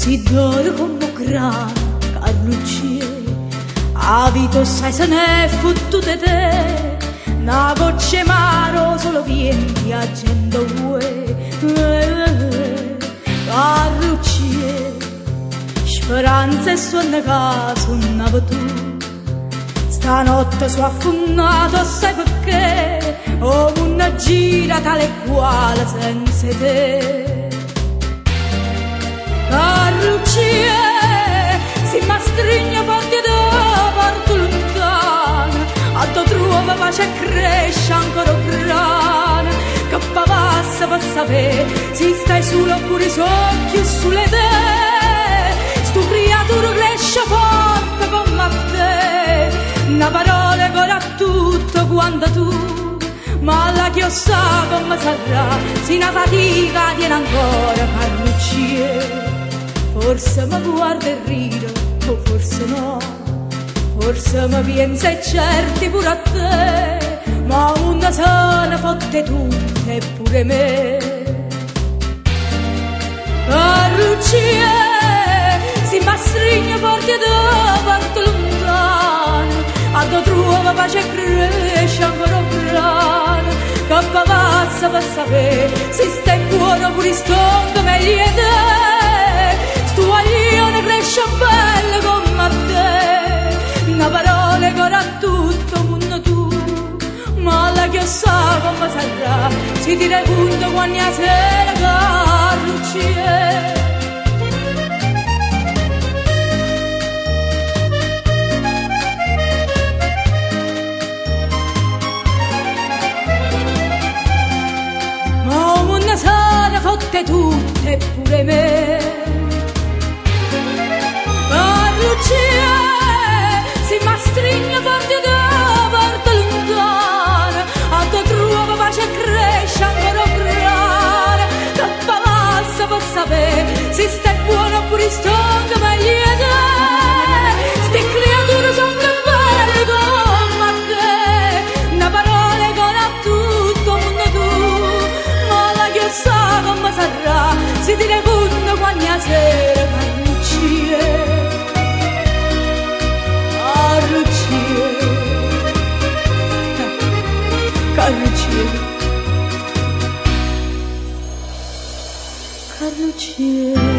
si dore come grano, Carlucci, a vita sai se ne è fottute te, una goccia maro solo vienti a gente vuoi, Carlucci, speranza e sonno che suonava tu, stanotte sono affonnato sai perché, oh una gira tale e quale senza te. Carlucci, si mastrigna forte da parte lontana, a tu trova pace e cresce ancora grana, che passa per sapere se stai solo oppure socchio sulle te, sto creatura cresce forte come a te, una parola che ha tutto quanto tu, ma la chiossa come sarà, se una fatica tiene ancora Carlucci. Forse mi guarda e ride, o forse no, forse mi pensa e certi pure a te, ma una se ne fotte tutte e pure me. Carlucci, si mastrigna forte da parte lontana, a do trova pace e cresce ancora grana, che passa per sapere se stai buono oppure stonco meglio di te. Tu aglione cresce bella come a te, una parola che ora tutto mondo tu, ma la chiossa come sarà, si tira conto quando a sera Carlucci. Ma una sera fotte tutte e pure me. Carlucci, si mastrigna forte da parte lontana, a tua trova pace e cresce ancora grana, che passa per sapere se stai buono oppure stonco meglio di te, sti creature son che belle come a te, una parola che ha tutto mondo tu, ma la chiossa come sarà, si tira conto quando a sera Carlucci. Carlucci.